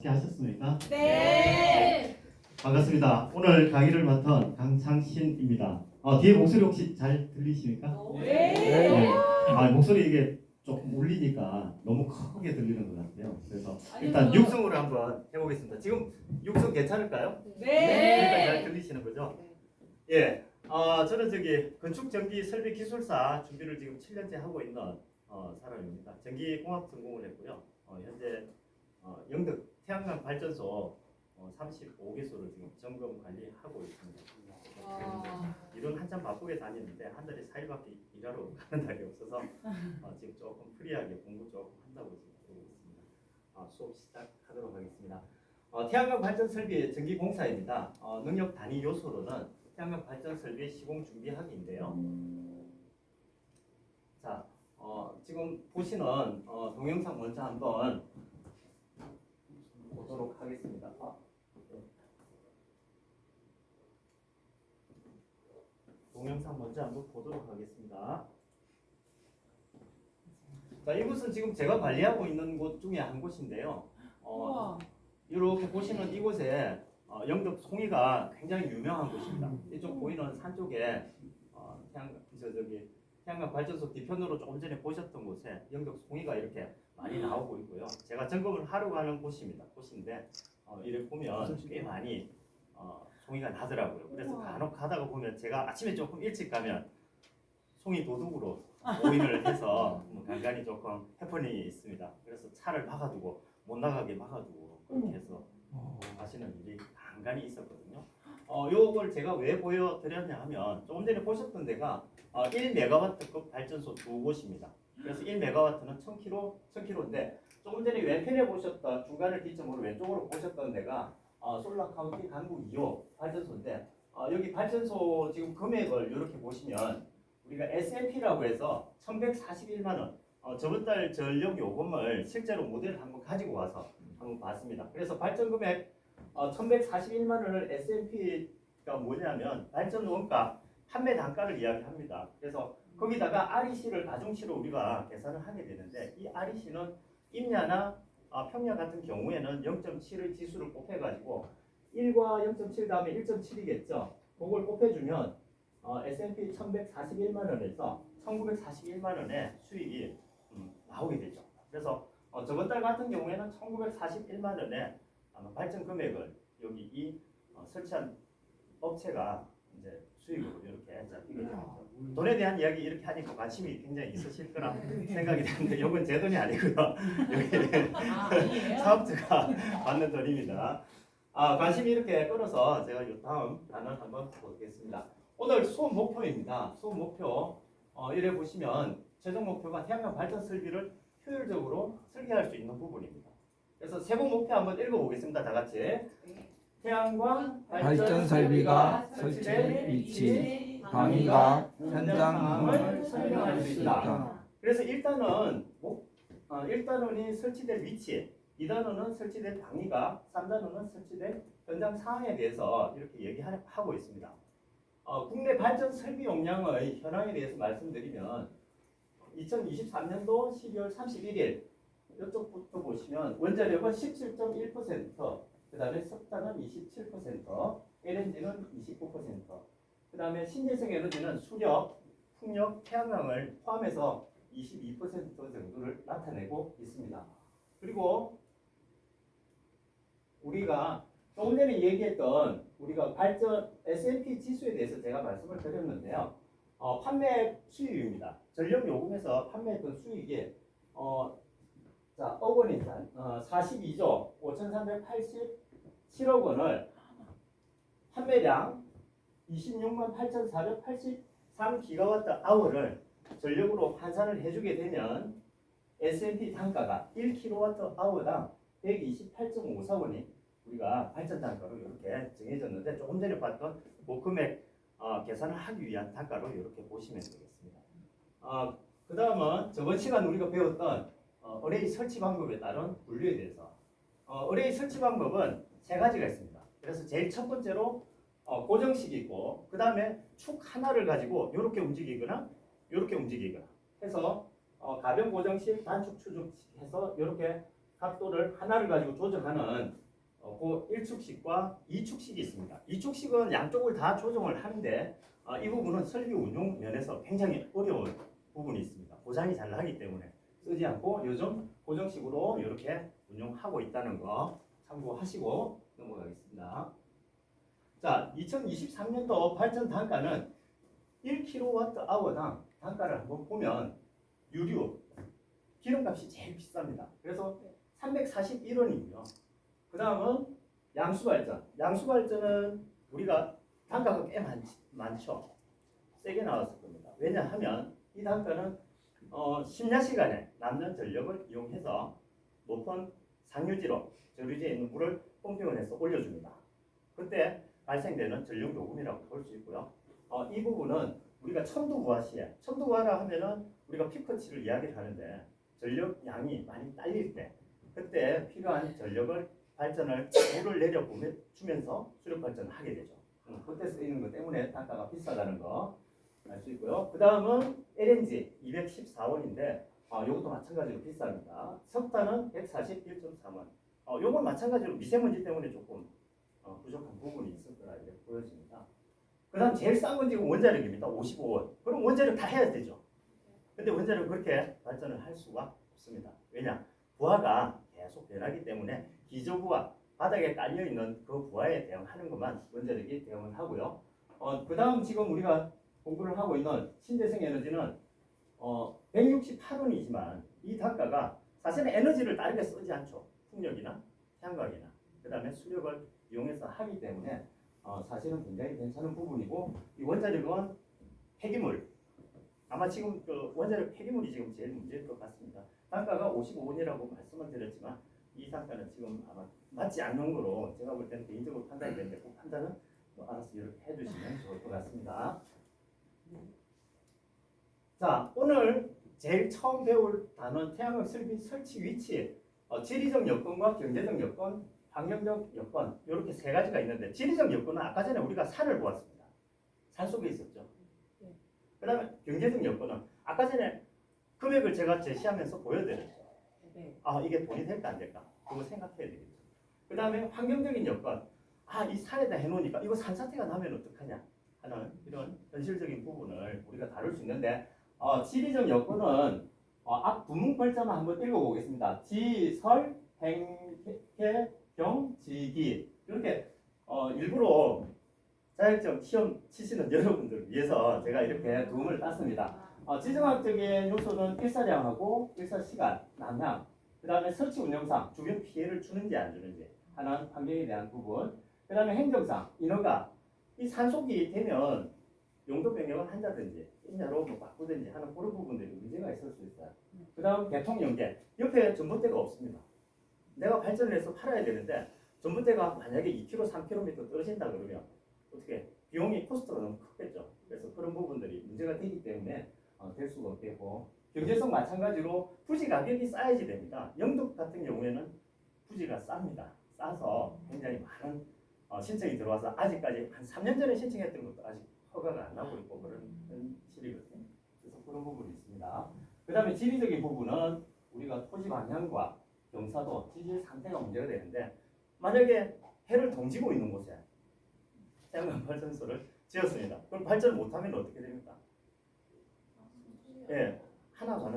하셨습니까? 네. 반갑습니다. 오늘 강의를 맡은 강창신입니다. 뒤에 목소리 혹시 잘 들리십니까? 네. 목소리 이게 조금 울리니까 너무 크게 들리는 것 같아요. 그래서 일단 육성으로 한번 해보겠습니다. 지금 육성 괜찮을까요? 네. 잘 들리시는 거죠? 예. 저는 건축 전기 설비 기술사 준비를 지금 7년째 하고 있는 사람입니다. 전기공학 전공을 했고요. 현재 영덕 태양광 발전소 35개소를 지금 점검 관리하고 있습니다. 일은 한참 바쁘게 다니는데 한 달에 4일밖에 일하러 가는 날이 없어서 지금 조금 프리하게 공부 조금 한다고 지금 그러고 있습니다. 수업 시작하도록 하겠습니다. 태양광 발전 설비 전기 공사입니다. 능력 단위 요소로는 태양광 발전 설비 시공 준비하기인데요. 자, 지금 보시는 동영상 먼저 한번 보도록 하겠습니다. 네. 동영상 먼저 한번 보도록 하겠습니다. 자, 이곳은 지금 제가 관리하고 있는 곳 중에 한 곳인데요. 이렇게 보시는 이곳에 영덕 송이가 굉장히 유명한 곳입니다. 이쪽 보이는 산 쪽에 태양광 발전소 뒤편으로 조금 전에 보셨던 곳에 영덕 송이가 이렇게 많이 나오고 있고요. 제가 점검을 하러 가는 곳인데 이렇게 보면 꽤 많이 송이가 나더라고요. 그래서 간혹 가다가 보면 제가 아침에 조금 일찍 가면 송이 도둑으로 오인을 해서 간간히 조금 해프닝이 있습니다. 그래서 차를 막아두고 못 나가게 막아두고 그렇게 해서 하시는 일이 간간히 있었거든요. 요걸 제가 왜 보여드렸냐 하면 조금 전에 보셨던 데가 1메가와트급 발전소 두 곳입니다. 그래서 1메가와트는 1000kW인데 조금 전에 왼편에 보셨던 중간을 기점으로 왼쪽으로 보셨던 데가 솔라카운티 강북 2호 발전소인데 여기 발전소 지금 금액을 이렇게 보시면 우리가 S&P라고 해서 1141만 원 저번 달 전력 요금을 실제로 모델을 한번 가지고 와서 한번 봤습니다. 그래서 발전 금액 1141만 원을 S&P가 뭐냐면 발전 원가 판매 단가를 이야기합니다. 그래서 거기다가 REC를 가중치로 우리가 계산을 하게 되는데 이 REC는 임야나 평야 같은 경우에는 0.7의 지수를 곱해가지고 1과 0.7 다음에 1.7이겠죠. 그걸 곱해주면 S&P 1141만 원에서 1941만 원의 수익이 나오게 되죠. 그래서 저번 달 같은 경우에는 1941만 원의 발전 금액을 여기 이 설치한 업체가 이제 수익으로 이렇게 잡히게 됩니다. 돈에 대한 이야기 이렇게 하니까 관심이 굉장히 있으실 거라 생각이 드는데 이건 제 돈이 아니고요. 여기 사업자가 받는 돈입니다. 관심이 이렇게 끌어서 제가 이 다음 단원 한번 보겠습니다. 오늘 수업 목표입니다. 수업 목표 이래 보시면 최종 목표가 태양광 발전 설비를 효율적으로 설계할 수 있는 부분입니다. 그래서 세부 목표 한번 읽어보겠습니다. 다 같이. 태양광 발전 설비가 설치된 위치, 방위가 현장 상황을 설명할 수 있다. 그래서 1단원 이 설치된 위치, 2단원은 설치된 방위가, 3단원은 설치된 현장 상황에 대해서 이렇게 얘기하고 있습니다. 국내 발전 설비 용량의 현황에 대해서 말씀드리면 2023년도 12월 31일 이쪽부터 보시면 원자력은 17.1%, 그 다음에 석탄은 27%, LNG는 29%, 그 다음에 신재생 에너지는 수력, 풍력, 태양광을 포함해서 22% 정도를 나타내고 있습니다. 그리고 우리가 조금 전에 얘기했던 우리가 발전 S&P 지수에 대해서 제가 말씀을 드렸는데요. 판매 수익입니다. 전력 요금에서 판매했던 수익이 억 원이 42조 5,387억 원을 판매량 26만 8,483기가와트 아워를 전력으로 환산을 해주게 되면 S&P 단가가 1kW 아워당 128.54원이 우리가 발전 단가로 이렇게 정해졌는데 조금 전에 봤던 금액 계산을 하기 위한 단가로 이렇게 보시면 되겠습니다. 그 다음은 저번 시간 우리가 배웠던 어레이 설치 방법에 따른 분류에 대해서 어레이 설치 방법은 세 가지가 있습니다. 그래서 제일 첫 번째로 고정식이 있고 그 다음에 축 하나를 가지고 이렇게 움직이거나 이렇게 움직이거나 해서 가변 고정식, 단축 추정식 해서 이렇게 각도를 하나를 가지고 조정하는 그 1축식과 2축식이 있습니다. 2축식은 양쪽을 다 조정을 하는데 이 부분은 설비 운용 면에서 굉장히 어려운 부분이 있습니다. 고장이 잘 나기 때문에 쓰지 않고 요즘 고정식으로 이렇게 운용하고 있다는 거 참고하시고 넘어가겠습니다. 자, 2023년도 발전 단가는 1kWh당 단가를 한번 보면 유류, 기름값이 제일 비쌉니다. 그래서 341원이고요. 그 다음은 양수발전. 양수발전은 우리가 단가가 꽤 많죠. 세게 나왔을 겁니다. 왜냐하면 이 단가는 심야 시간에 남는 전력을 이용해서 높은 상유지로 저류지에 있는 물을 펌핑을 해서 올려줍니다. 그때 발생되는 전력 요금이라고 볼 수 있고요. 이 부분은 우리가 첨도부하 시에 첨도부하라 하면은 우리가 피크치를 이야기를 하는데 전력 양이 많이 딸릴 때 그때 필요한 전력을 발전을 물을 내려 주면서 수력 발전을 하게 되죠. 그때 쓰이는 것 때문에 단가가 비싸다는 거 알 수 있고요. 그 다음은 LNG 214원인데 이것도 마찬가지로 비쌉니다. 석탄은 141.3원. 요건 마찬가지로 미세먼지 때문에 조금 부족한 부분이 있을 거라 이렇게 보여집니다. 그 다음 제일 싼 건 지금 원자력입니다. 55원. 그럼 원자력 다 해야 되죠. 근데 원자력 그렇게 발전을 할 수가 없습니다. 왜냐? 부하가 계속 변하기 때문에 기저부하, 바닥에 깔려있는 그 부하에 대응하는 것만 원자력이 대응을 하고요. 그 다음 지금 우리가 공부를 하고 있는 신재생 에너지는 168원이지만 이 단가가 사실은 에너지를 다르게 쓰지 않죠. 풍력이나 태양광이나 그 다음에 수력을 이용해서 하기 때문에 사실은 굉장히 괜찮은 부분이고 이 원자력은 폐기물 아마 지금 그 원자력 폐기물이 지금 제일 문제일 것 같습니다. 단가가 55원이라고 말씀을 드렸지만 이 단가는 지금 아마 맞지 않는 거로 제가 볼 때는 개인적으로 판단이 되는데 그 판단은 알아서 이렇게 해두시면 좋을 것 같습니다. 자, 오늘 제일 처음 배울 단원 태양광 설치 위치 지리적 여건과 경제적 여건, 환경적 여건 이렇게 세 가지가 있는데 지리적 여건은 아까 전에 우리가 산을 보았습니다. 산 속에 있었죠. 그 다음에 경제적 여건은 아까 전에 금액을 제가 제시하면서 보여드렸죠. 이게 돈이 될까 안 될까 그거 생각해야 되겠죠. 그 다음에 환경적인 여건 이 산에다 해놓으니까 이거 산사태가 나면 어떡하냐 하는 이런 현실적인 부분을 우리가 다룰 수 있는데 지리적 여건은 앞 부문글자만 한번 읽어보겠습니다. 지설, 행해, 경, 지기 이렇게 일부러 자격증 시험 치시는 여러분들 위해서 제가 이렇게 도움을 땄습니다. 지정학적인 요소는 일사량하고 일사시간, 남향, 그 다음에 설치 운영상 주변 피해를 주는지 안 주는지 하는 환경에 대한 부분, 그 다음에 행정상 인허가 이 산속이 되면 용도 변경을 한다든지 인야로 뭐 바꾸든지 하는 그런 부분들이 문제가 있을 수 있어요. 그 다음 개통 연계 옆에 전봇대가 없습니다. 내가 발전을 해서 팔아야 되는데 전봇대가 만약에 2km, 3km 떨어진다 그러면 어떻게 비용이 코스트가 너무 크겠죠. 그래서 그런 부분들이 문제가 되기 때문에 될 수가 없겠고 경제성 마찬가지로 부지 가격이 싸야지 됩니다. 영덕 같은 경우에는 부지가 쌉니다. 싸서 굉장히 많은 신청이 들어와서 아직까지 한 3년 전에 신청했던 것도 아직 허가가 안 나오고 있고 그런 실이거든요. 그래서 그런 부분이 있습니다. 그 다음에 지리적인 부분은 우리가 토지 방향과 경사도, 지질 상태가 문제가 되는데 만약에 해를 동지고 있는 곳에 태양광 발전소를 지었습니다. 그럼 발전 못하면 어떻게 됩니까? 예, 하나죠.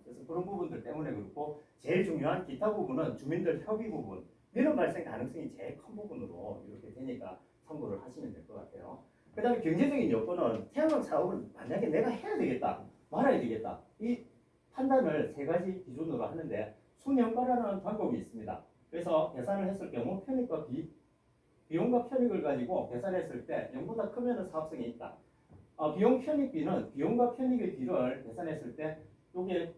그래서 그런 부분들 때문에 그렇고 제일 중요한 기타 부분은 주민들 협의 부분, 민원 발생 가능성이 제일 큰 부분으로 이렇게 되니까 참고를 하시면 될 것 같아요. 그 다음에 경제적인 여건은 태양광 사업을 만약에 내가 해야 되겠다, 말아야 되겠다 이 판단을 세 가지 기준으로 하는데 순연가라는 방법이 있습니다. 그래서 계산을 했을 경우 편익과 비용과 편익을 가지고 계산했을 때 0보다 크면 사업성이 있다. 비용 편익비는 비용과 편익의 비를 계산했을 때 이게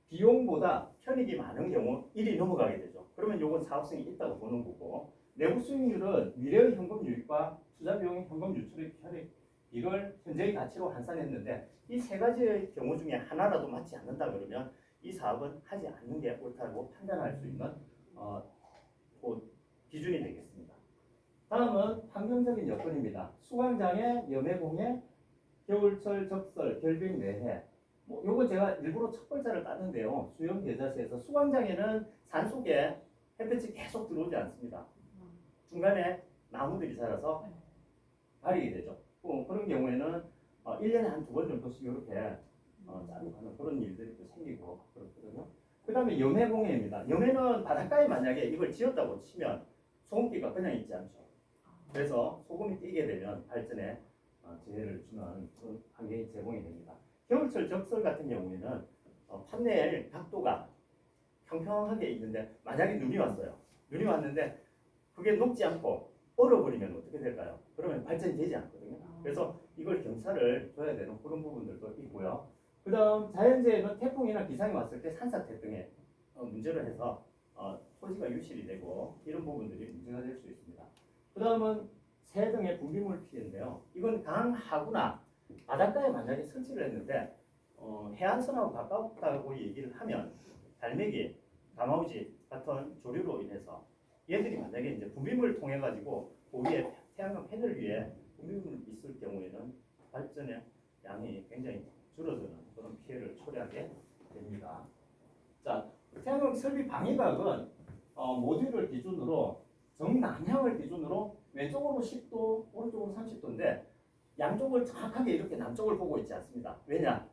비용보다 편익이 많은 경우 1이 넘어가게 되죠. 그러면 이건 사업성이 있다고 보는 거고 내부 수익률은 미래의 현금 유입과 투자 비용의 현금 유출의 편익 이걸 현재의 가치로 환산했는데 이 세 가지의 경우 중에 하나라도 맞지 않는다 그러면 이 사업은 하지 않는 게 옳다고 판단할 수 있는 기준이 되겠습니다. 다음은 환경적인 여건입니다. 수광장애, 염해공해, 겨울철 적설, 결빙 내해 뭐 요거 제가 일부러 첫 글자를 땄는데요. 수영 계자수에서 수광장에는 산 속에 햇볕이 계속 들어오지 않습니다. 중간에 나무들이 자라서 가리게 되죠. 그런 경우에는 1년에 한 2번 정도씩 이렇게 짜고 가는 그런 일들이 또 생기고 그렇거든요. 그 다음에 염해공해입니다. 염해는 바닷가에 만약에 이걸 지었다고 치면 소금기가 그냥 있지 않죠. 그래서 소금이 끼게 되면 발전에 지혜를 주는 그런 환경이 제공이 됩니다. 겨울철 적설 같은 경우에는 판넬 각도가 평평하게 있는데 만약에 눈이 왔어요. 눈이 왔는데 그게 녹지 않고 얼어버리면 어떻게 될까요? 그러면 발전이 되지 않거든요. 그래서 이걸 경찰을 줘야 되는 그런 부분들도 있고요. 그 다음 자연재해는 태풍이나 기상이 왔을 때 산사태 등의 문제로 해서 토지가 유실이 되고 이런 부분들이 문제가 될 수 있습니다. 그 다음은 새 등의 분비물 피해인데요. 이건 강 하구나 바닷가에 만약에 설치를 했는데 해안선하고 가깝다고 얘기를 하면 달매기, 가마우지 같은 조류로 인해서 얘들이 만약에 이제 분비물을 통해 가지고 그 위에 태양광 패널 위에 분비물이 있을 경우에는 발전의 양이 굉장히 줄어드는 그런 피해를 초래하게 됩니다. 자, 태양광 설비 방위각은 모듈을 기준으로 정남향을 기준으로 왼쪽으로 10도, 오른쪽으로 30도인데 양쪽을 정확하게 이렇게 남쪽을 보고 있지 않습니다. 왜냐?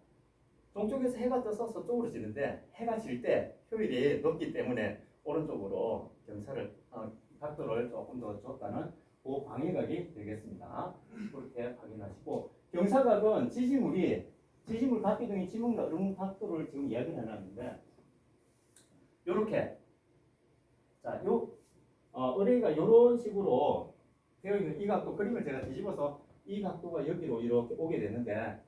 동쪽에서 해가 떠서 서쪽으로 지는데 해가 질 때 효율이 높기 때문에 오른쪽으로 경사를 각도를 조금 더 줬다는 그 방위각이 되겠습니다. 그렇게 확인하시고 경사각은 지지물 각기 등의 지붕과 얼음 각도를 지금 이야기를 해놨는데 요렇게 자, 의뢰가 이런 식으로 되어 있는 이 각도 그림을 제가 뒤집어서 이 각도가 여기로 이렇게 오게 되는데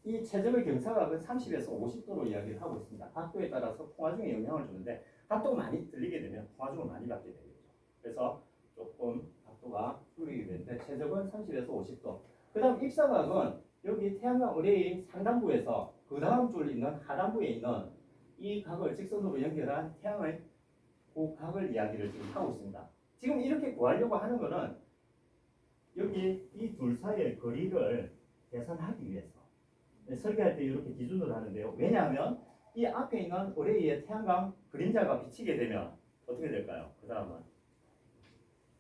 이 최적의 경사각은 30에서 50도로 이야기를 하고 있습니다. 각도에 따라서 풍화중에 영향을 주는데 각도가 많이 들리게 되면 풍화중을 많이 받게 되겠죠. 그래서 조금 각도가 줄이게 되는데 최적은 30에서 50도. 그 다음 입사각은 여기 태양광 의뢰인 상단부에서 그 다음 줄 있는 하단부에 있는 이 각을 직선으로 연결한 태양의 그 각을 이야기를 지금 하고 있습니다. 지금 이렇게 구하려고 하는 거는 여기 이 둘 사이의 거리를 계산하기 위해서 설계할 때 이렇게 기준으로 하는데요. 왜냐하면 이 앞에 있는 의뢰의 태양광 그림자가 비치게 되면 어떻게 될까요? 그 다음은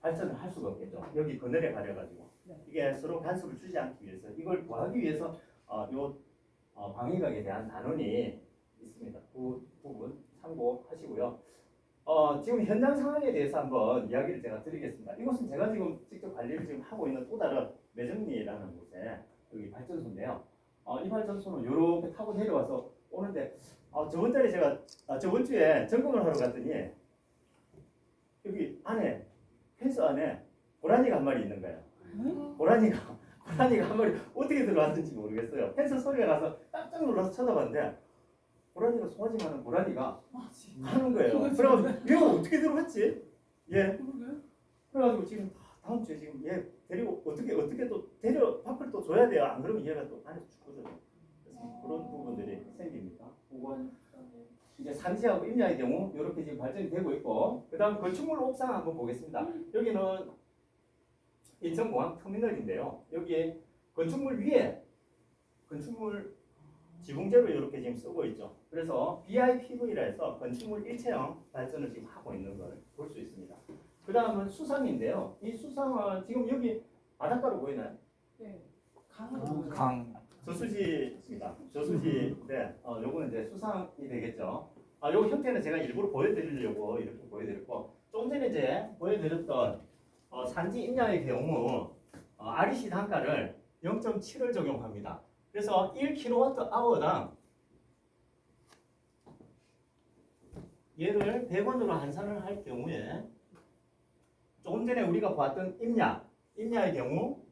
발전을 할 수가 없겠죠. 여기 그늘에 가려가지고 이게 서로 간섭을 주지 않기 위해서 이걸 구하기 위해서 요 방위각에 대한 단원이 있습니다. 그 부분 참고하시고요. 지금 현장 상황에 대해서 한번 이야기를 제가 드리겠습니다. 이곳은 제가 지금 직접 관리를 지금 하고 있는 또 다른 매정리라는 곳에 여기 발전소인데요. 이 발전소는 이렇게 타고 내려와서 오는데 저번 달에 제가 저번 주에 점검을 하러 갔더니 여기 안에 펜스 안에 고라니가 한 마리 있는 거예요. 고라니가 한 마리 어떻게 들어왔는지 모르겠어요. 펜스 소리가 나서 깜짝 놀라서 쳐다봤는데 고라니가 송아지만한 고라니가 하는 거예요. 그래가지고 얘가 어떻게 들어왔지? 예. 그래가지고 지금 다음 주에 지금 얘 데리고 어떻게 또 데려 밖을 또 줘야 돼요. 안 그러면 얘가 또 안에서 죽거든요. 그래서 그런 부분들이 생깁니다. 그건 이제 산지하고 임야의 경우 이렇게 지금 발전이 되고 있고, 그다음 건축물 옥상 한번 보겠습니다. 여기는 인천공항 터미널인데요. 여기에 건축물 위에 건축물 지붕재로 이렇게 지금 쓰고 있죠. 그래서 BIPV라 해서 건축물 일체형 발전을 지금 하고 있는 걸 볼 수 있습니다. 그 다음은 수상인데요. 이 수상은 지금 여기 바닷가로 보이나요? 네. 강. 저수지입니다. 저수지인데 요거는 이제 수상이 되겠죠. 요 형태는 제가 일부러 보여드리려고 이렇게 보여드렸고, 조금 전에 이제 보여드렸던 산지 임야의 경우 REC 단가를 0.7을 적용합니다. 그래서 1kWh당 얘를 100원으로 환산을 할 경우에 조금 전에 우리가 봤던 임야의 경우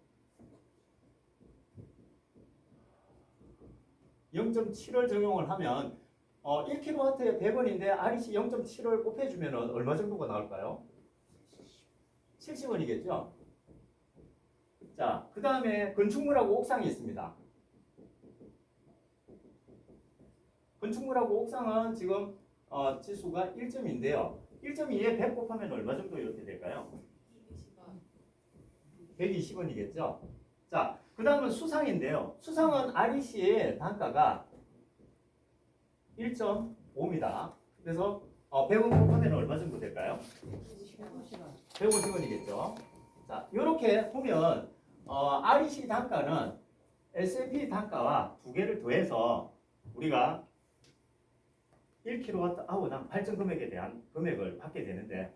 0.7을 적용을 하면 1kW에 100원인데 REC 0.7을 곱해주면 얼마 정도가 나올까요? 70원이겠죠? 자, 그 다음에 건축물하고 옥상이 있습니다. 건축물하고 옥상은 지금 지수가 1점인데요. 1.2에 100 곱하면 얼마 정도 이렇게 될까요? 120원이겠죠? 자, 그 다음은 수상인데요. 수상은 REC의 단가가 1.5입니다. 그래서 100원 곱하면 얼마 정도 될까요? 150원이겠죠. 자, 이렇게 보면 REC 단가는 S&P 단가와 두 개를 더해서 우리가 1kWh당 발전 금액에 대한 금액을 받게 되는데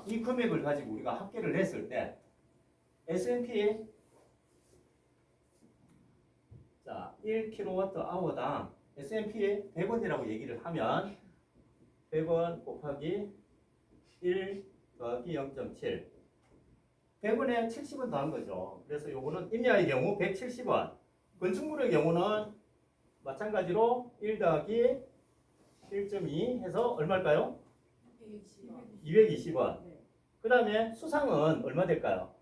이 금액을 가지고 우리가 합계를 했을 때 S&P 자 1kWh당 S&P 100원이라고 얘기를 하면 100원 곱하기 1 더하기 0.7 100원에 70원 더한 거죠. 그래서 요거는 임야의 경우 170원, 건축물의 경우는 마찬가지로 1 더하기 1.2 해서 얼마일까요? 220원. 그 다음에 수상은 얼마 될까요?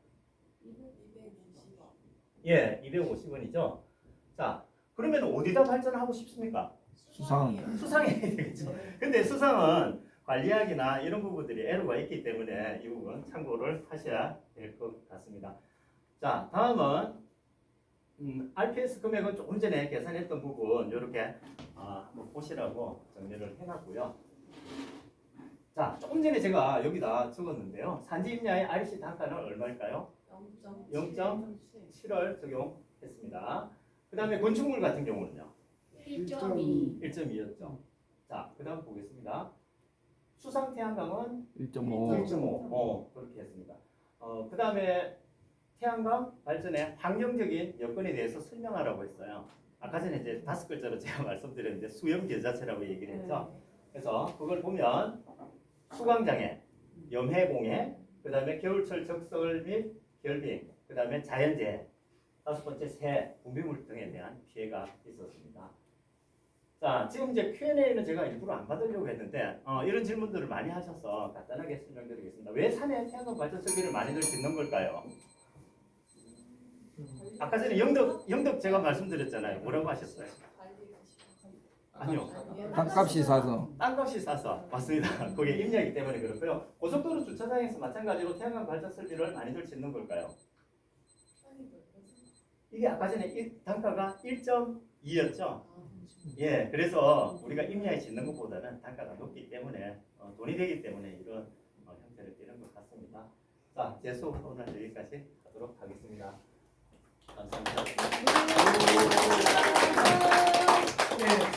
예, 250원이죠. 자, 그러면 어디다 발전하고 싶습니까? 수상. 수상해야 되겠죠. 근데 수상은 관리학이나 이런 부분들이 에러가 있기 때문에 이 부분 참고를 하셔야 될 것 같습니다. 자, 다음은 RPS 금액은 조금 전에 계산했던 부분 이렇게 한번 보시라고 정리를 해놨고요. 자, 조금 전에 제가 여기다 적었는데요. 산지 임야의 RC 단가는 얼마일까요? 0.7을 적용했습니다. 그 다음에 건축물 같은 경우는요. 1.2. 1.2였죠. 자, 그 다음 보겠습니다. 수상 태양광은 1.5. 1.5 그렇게 했습니다. 그 다음에 태양광 발전의 환경적인 여건에 대해서 설명하라고 했어요. 아까 전에 이제 5글자로 제가 말씀드렸는데 수염 계자체라고 얘기를 했죠. 그래서 그걸 보면 수광장애, 염해공해, 그 다음에 겨울철 적설 및 결빙, 그 다음에 자연재해, 5번째 새, 분비물 등에 대한 피해가 있었습니다. 자, 지금 이제 Q&A는 제가 일부러 안 받으려고 했는데 이런 질문들을 많이 하셔서 간단하게 설명드리겠습니다. 왜 산에 태양광 발전 설비를 많이들 짓는 걸까요? 아까 전에 영덕 제가 말씀드렸잖아요. 뭐라고 하셨어요? 아니요. 땅값이 사서. 땅값이 싸서 맞습니다. 그게 임야이기 때문에 그렇고요. 고속도로 주차장에서 마찬가지로 태양광 발전 설비를 많이들 짓는 걸까요? 이게 아까 전에 단가가 1.2였죠. 예, 그래서 우리가 임야에 짓는 것보다는 단가가 높기 때문에 돈이 되기 때문에 이런 형태를 띠는 것 같습니다. 자, 제 수업 오늘 여기까지 하도록 하겠습니다. 감사합니다.